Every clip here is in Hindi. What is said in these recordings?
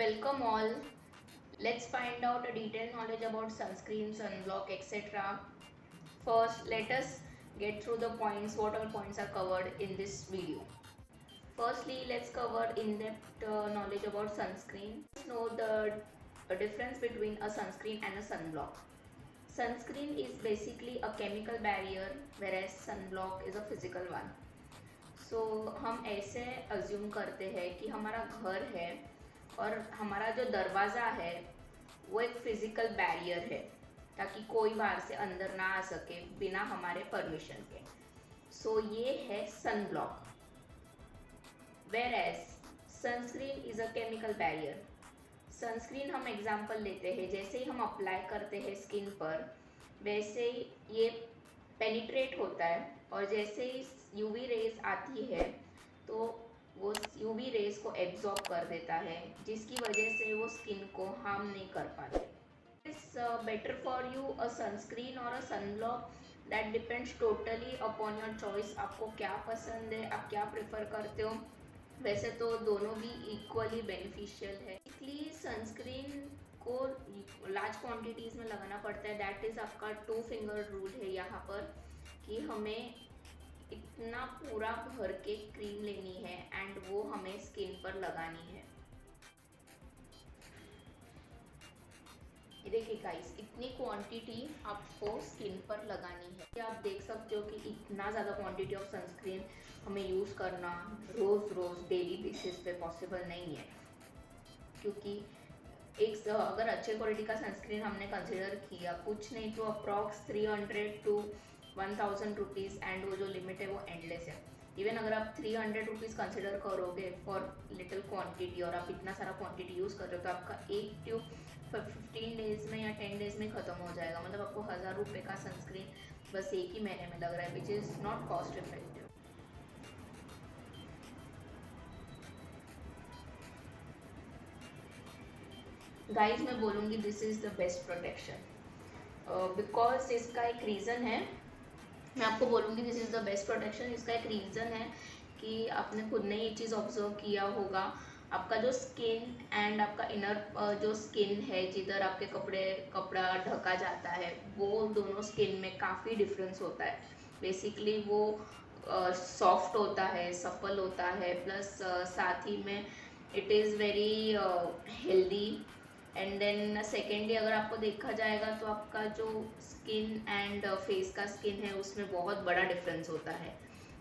Welcome all. Let's find out a detailed knowledge about sunscreen, sunblock, etc. First, let us get through the points. What all points are covered in this video? Firstly, let's cover in-depth knowledge about sunscreen. Let's know the difference between a sunscreen and a sunblock. Sunscreen is basically a chemical barrier, whereas sunblock is a physical one. सो हम ऐसे अज्यूम करते हैं कि हमारा घर है और हमारा जो दरवाज़ा है वो एक फिज़िकल बैरियर है ताकि कोई बाहर से अंदर ना आ सके बिना हमारे परमिशन के। सो ये है sun block. Whereas sunscreen is a chemical barrier. Sunscreen हम एग्जाम्पल लेते हैं, जैसे ही हम अप्लाई करते हैं स्किन पर वैसे ही ये पेनिट्रेट होता है और जैसे ही यूवी रेज आती है तो वो यूवी रेज को एब्जॉर्ब कर देता है, जिसकी वजह से वो स्किन को हार्म नहीं कर पाते। It's better for you a sunscreen और a sunblock, that depends totally upon your choice. आपको क्या पसंद है, आप क्या प्रेफर करते हो। वैसे तो दोनों भी इक्वली बेनिफिशियल है। इसलिए सनस्क्रीन को लार्ज क्वांटिटीज़ में लगाना पड़ता है। दैट इज़ आपका 2 फिंगर रूल है यहाँ पर कि हमें इतना पूरा भर के क्रीम लेनी है एंड वो हमें स्किन पर लगानी है। ये देखिए गाइस, इतनी क्वांटिटी आपको स्किन पर लगानी है। ये आप देख सकते हो कि इतना ज़्यादा क्वांटिटी ऑफ सनस्क्रीन हमें यूज़ करना रोज़ डेली बेसिस पे पॉसिबल नहीं है, क्योंकि एक अगर अच्छे क्वालिटी का सनस्क्रीन हमने कंसिडर किया, कुछ नहीं तो अप्रॉक्स 300 to 1000 रुपीज़, एंड वो जो लिमिट है वो एंडलेस है। इवन अगर आप 300 रुपीज़ कंसिडर करोगे फॉर लिटिल क्वांटिटी और आप इतना सारा क्वांटिटी यूज़ कर रहे हो तो आपका एक ट्यूब 15 डेज में या 10 डेज में ख़त्म हो जाएगा। मतलब आपको 1000 रुपये का सनस्क्रीन बस एक ही महीने में लग रहा है, which is not cost effective. Guys, मैं बोलूँगी this is the best protection because इसका एक रीज़न है। मैं आपको बोलूँगी this is the best protection. इसका एक रीज़न है कि आपने खुद ने ये चीज़ ऑब्जर्व किया होगा, आपका जो स्किन एंड आपका इनर जो स्किन है, जिधर आपके कपड़ा ढका जाता है, वो दोनों स्किन में काफ़ी डिफरेंस होता है। बेसिकली वो सॉफ्ट होता है, सफल होता है, प्लस साथ ही में it is very healthy. And then secondly अगर आपको देखा जाएगा तो आपका जो स्किन एंड फेस का स्किन है उसमें बहुत बड़ा डिफरेंस होता है।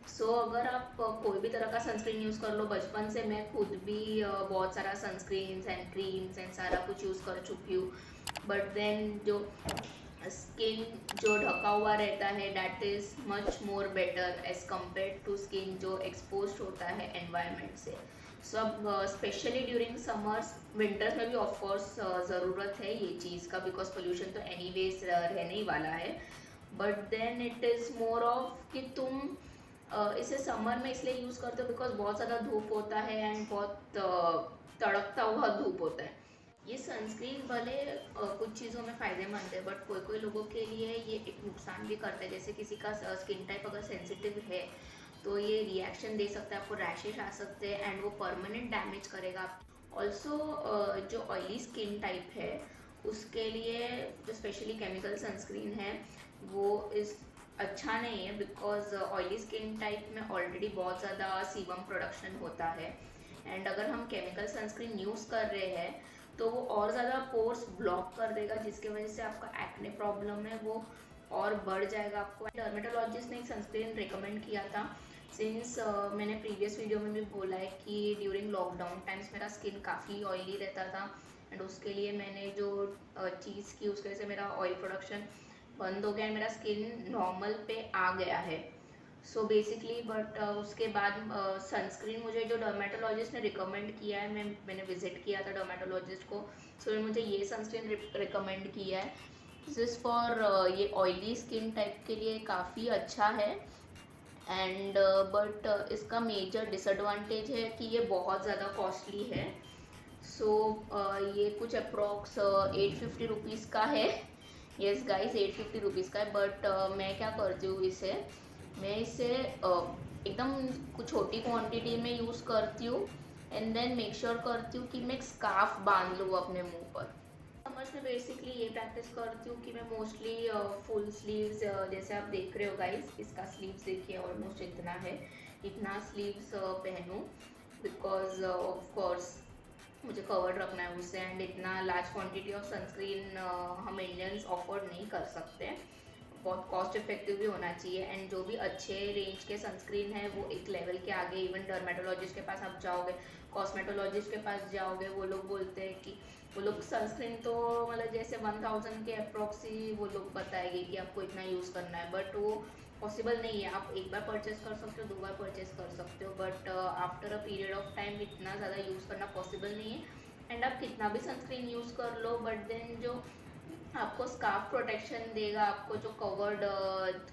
सो अगर आप कोई भी तरह का सनस्क्रीन यूज़ कर लो, बचपन से मैं खुद भी बहुत सारा सनस्क्रीन्स एंड क्रीम्स एंड सारा कुछ यूज़ कर चुकी हूँ, बट देन जो स्किन जो ढका हुआ रहता है that is much more better as compare to skin जो एक्सपोज होता है एनवायरनमेंट से। सो अब स्पेशली ड्यूरिंग समर्स, विंटर्स में भी ऑफकोर्स ज़रूरत है ये चीज़ का, बिकॉज पोल्यूशन तो एनीवेज रहने ही वाला है। But then it is more of कि तुम इसे समर में इसलिए यूज़ करते हो बिकॉज बहुत ज़्यादा धूप होता है एंड बहुत तड़कता हुआ धूप होता है। ये सनस्क्रीन भले कुछ चीज़ों में फ़ायदेमंद है, बट कोई कोई लोगों के लिए ये एक नुकसान भी करता है। जैसे किसी का स्किन टाइप अगर सेंसिटिव है तो ये रिएक्शन दे सकता है, आपको रैशेस आ सकते हैं एंड वो परमानेंट डैमेज करेगा। ऑल्सो जो ऑयली स्किन टाइप है उसके लिए जो स्पेशली केमिकल सनस्क्रीन है वो इस अच्छा नहीं है, बिकॉज ऑयली स्किन टाइप में ऑलरेडी बहुत ज़्यादा सीबम प्रोडक्शन होता है एंड अगर हम केमिकल सनस्क्रीन यूज़ कर रहे हैं तो वो और ज़्यादा पोर्स ब्लॉक कर देगा, जिसकी वजह से आपका एक्ने प्रॉब्लम है वो और बढ़ जाएगा। आपको डर्मेटोलॉजिस्ट ने एक सनस्क्रीन रिकमेंड किया था, सिंस मैंने प्रीवियस वीडियो में भी बोला है कि ड्यूरिंग लॉकडाउन टाइम्स मेरा स्किन काफ़ी ऑयली रहता था एंड उसके लिए मैंने जो चीज़ की उसकी वजह से मेरा ऑयल प्रोडक्शन बंद हो गया एंड मेरा स्किन नॉर्मल पे आ गया है। सो बेसिकली बट उसके बाद सनस्क्रीन मुझे जो डर्मेटोलॉजिस्ट ने रिकमेंड किया है, मैंने विजिट किया था डर्मेटोलॉजिस्ट को, सो मुझे ये सनस्क्रीन रिकमेंड किया है। दिस फॉर ये ऑयली स्किन टाइप के लिए काफ़ी अच्छा है एंड बट इसका मेजर डिसएडवांटेज है कि ये बहुत ज़्यादा कॉस्टली है। सो ये कुछ अप्रॉक्स 850 रुपीज़ का है। येस गाइस, 850 रुपीज़ का है। बट मैं क्या करती हूँ मैं इसे एकदम कुछ छोटी क्वांटिटी में यूज़ करती हूँ एंड देन मेक श्योर करती हूँ कि मैं एक स्कार्फ बांध लूँ अपने मुंह पर। समर्स में बेसिकली ये प्रैक्टिस करती हूँ कि मैं मोस्टली फुल स्लीव्स, जैसे आप देख रहे हो गाइस, इसका स्लीव्स देखिए ऑलमोस्ट इतना है, इतना स्लीव्स पहनूँ, बिकॉज ऑफ कोर्स मुझे कवर्ड रखना है उससे, एंड इतना लार्ज क्वांटिटी ऑफ सनस्क्रीन हम इंडियंस अफोर्ड नहीं कर सकते, बहुत कॉस्ट इफेक्टिव भी होना चाहिए। एंड जो भी अच्छे रेंज के सनस्क्रीन है वो एक लेवल के आगे, इवन डर्मेटोलॉजिस्ट के पास आप जाओगे, कॉस्मेटोलॉजिस्ट के पास जाओगे, वो लोग बोलते हैं कि वो लोग सनस्क्रीन तो मतलब जैसे 1000 के अप्रॉक्स ही वो लोग बताएंगे कि आपको इतना यूज़ करना है, बट वो पॉसिबल नहीं है। आप एक बार परचेस कर सकते हो, 2 बार परचेस कर सकते हो, but after a period of time इतना ज़्यादा यूज़ करना पॉसिबल नहीं है। एंड आप कितना भी सनस्क्रीन यूज़ कर लो, बट देन जो आपको स्कार्फ प्रोटेक्शन देगा, आपको जो कवर्ड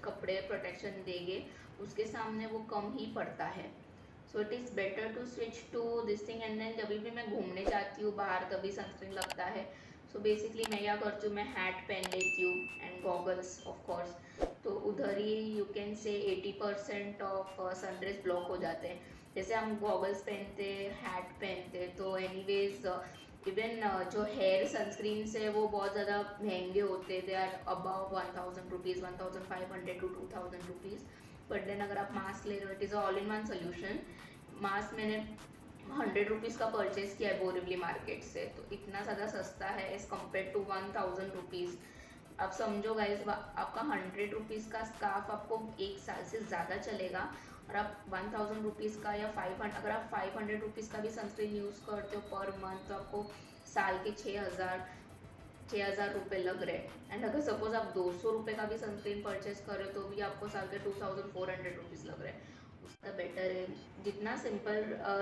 कपड़े प्रोटेक्शन देंगे, उसके सामने वो कम ही पड़ता है। So it is better to switch to this thing. And then जब भी मैं घूमने जाती हूँ बाहर तभी सनस्क्रीन लगता है। सो बेसिकली मैं क्या करती हूँ, मैं हैट पहन लेती हूँ एंड गॉगल्स ऑफ कोर्स, तो उधर ही you can say 80% of sun rays block हो जाते हैं। जैसे हम गॉगल्स पहनते, हैट पहनते, तो एनीवेज इवन जो हेयर सनस्क्रीन्स है वो बहुत ज़्यादा महंगे होते हैं, they are above 1000 rupees, 1500 to 2000 rupees. But then अगर आप मास्क ले रहे हो, it is all in one solution. Mask मैंने 100 रुपीज़ का परचेज़ किया है बोरिवली मार्केट से, तो इतना ज़्यादा सस्ता है एज़ कम्पेयर टू 1000 रुपीज़। आप समझो गाइज, आपका 100 रुपीज़ का स्कार्फ आपको 1 साल से ज़्यादा चलेगा, और आप 1000 रुपीज़ का या 500, अगर आप 500 रुपीज़ का भी सनस्क्रीन यूज़ करते हो पर मंथ, तो आपको साल के 6000 रुपये लग रहे हैं। एंड अगर सपोज आप 200 रुपये का भी सनस्क्रीन परचेस कर रहे हो तो भी आपको साल के 2400 रुपीज़ लग रहे हैं। उसका बेटर है जितना सिंपल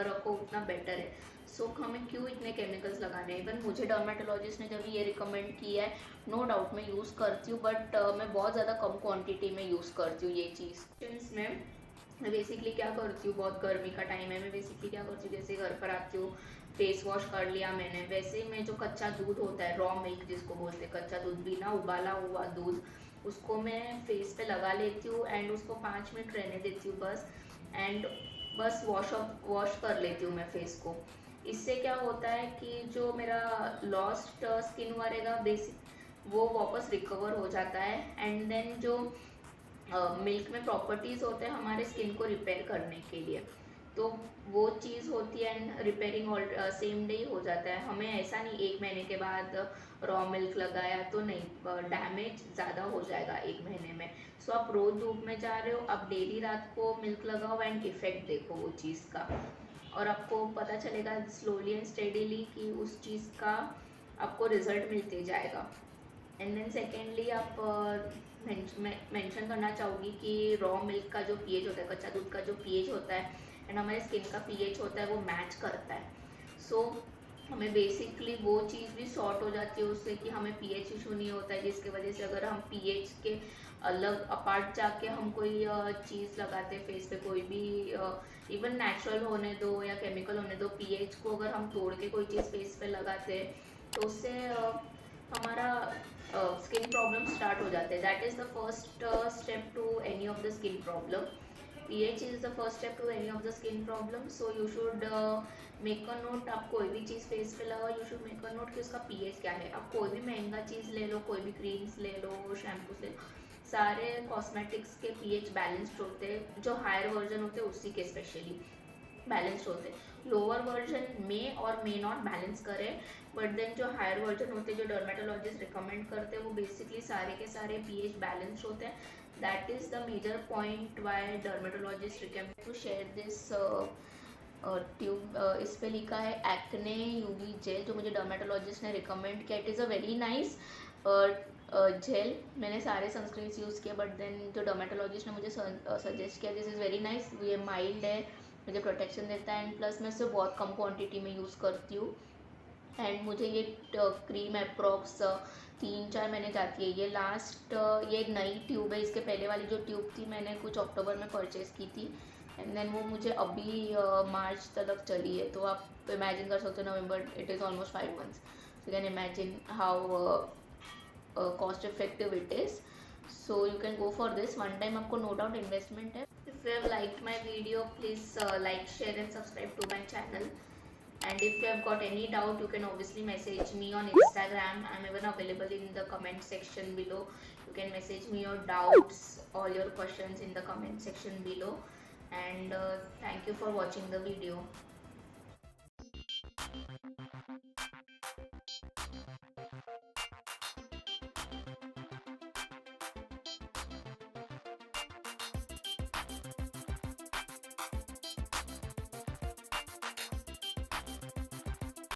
रखो उतना बेटर है। सो हमें क्यों इतने केमिकल्स लगाने हैं। इवन मुझे डर्मेटोलॉजिस्ट ने जब ये रिकमेंड किया है, नो डाउट मैं यूज़ करती हूँ, बट मैं बहुत ज़्यादा कम क्वांटिटी में यूज़ करती हूँ ये चीज़। मैं बेसिकली क्या करती हूँ, बहुत गर्मी का टाइम है, मैं बेसिकली क्या करती हूँ, जैसे घर पर आती हूँ, फेस वॉश कर लिया मैंने, वैसे ही मैं जो कच्चा दूध होता है, रॉ मिल्क जिसको बोलते हैं, कच्चा दूध, बिना उबाला हुआ दूध, उसको मैं फेस पे लगा लेती हूँ एंड उसको 5 मिनट रहने देती हूँ बस। एंड बस वॉश कर लेती हूँ मैं फेस को। इससे क्या होता है कि जो मेरा लॉस्ट स्किन रहेगा बेसिक, वो वापस रिकवर हो जाता है। एंड देन जो मिल्क में प्रॉपर्टीज़ होते हैं हमारे स्किन को रिपेयर करने के लिए, तो वो चीज़ होती है, and repairing all same day ही हो जाता है। हमें ऐसा नहीं 1 महीने के बाद रॉ मिल्क लगाया तो नहीं, डैमेज ज़्यादा हो जाएगा 1 महीने में। सो आप रोज़ धूप में जा रहे हो, आप डेली रात को मिल्क लगाओ एंड इफेक्ट देखो वो चीज़ का, और आपको पता चलेगा स्लोली एंड स्टेडीली कि उस चीज़ का आपको रिजल्ट मिलते जाएगा। एंड देन सेकेंडली आप मेंशन करना चाहूँगी कि रॉ मिल्क का जो पीएच होता है, कच्चा दूध का जो पीएच होता है एंड हमारे स्किन का पीएच होता है, वो मैच करता है। सो हमें बेसिकली वो चीज़ भी सॉर्ट हो जाती है उससे कि हमें पीएच इशू नहीं होता है, जिसकी वजह से अगर हम पीएच के अलग अपार्ट जाके हम कोई चीज़ लगाते हैं फेस पे, कोई भी इवन नेचुरल होने दो या केमिकल होने दो, पीएच को अगर हम तोड़ के कोई चीज़ फेस पे लगाते हैं तो उससे हमारा स्किन प्रॉब्लम स्टार्ट हो जाते हैं। That is the first step to any of the skin problem. pH is the first step to any of the skin problem. So you should make a note, आप कोई भी चीज़ फेस पे लगाओ, you should make a note कि उसका pH क्या है। आप कोई भी महंगा चीज़ ले लो, कोई भी क्रीम्स ले लो, शैम्पूस ले लो, सारे कॉस्मेटिक्स के pH बैलेंस्ड होते हैं। जो हायर वर्जन होते हैं उसी के स्पेशली बैलेंस्ड होते हैं। लोअर वर्जन में और मे नॉट बैलेंस करें, बट देन जो हायर वर्जन होते हैं, जो डर्मेटोलॉजिस्ट रिकमेंड करते हैं, वो बेसिकली सारे के सारे पीएच बैलेंस्ड होते हैं। That is the major point why dermatologist recommend to share this tube. इस पे लिखा है एक्ने यूवी जेल, जो मुझे डर्मेटोलॉजिस्ट ने रिकमेंड किया। It is a very nice gel. मैंने सारे सनस्क्रीन्स यूज़ किए, बट देन जो डर्मेटोलॉजिस्ट ने मुझे सजेस्ट किया, दिस इज़ वेरी नाइस, ये माइल्ड है, मुझे प्रोटेक्शन देता है, एंड प्लस मैं इसे बहुत कम क्वांटिटी में यूज़ करती हूँ। एंड मुझे ये क्रीम अप्रॉक्स 3-4 महीने जाती है। ये लास्ट ये नई ट्यूब है, इसके पहले वाली जो ट्यूब थी मैंने कुछ अक्टूबर में परचेज़ की थी, एंड देन वो मुझे अभी मार्च तक चली है। तो आप इमेजिन कर सकते हो, November, it is almost 5 months. You can imagine how cost effective it is. So you can go for this, one time आपको नो डाउट इन्वेस्टमेंट है। If you have liked my video, please like, share and subscribe to my channel. And if you have got any doubt, you can obviously message me on Instagram. I'm even available in the comment section below. You can message me your doubts, all your questions in the comment section below. And thank you for watching the video.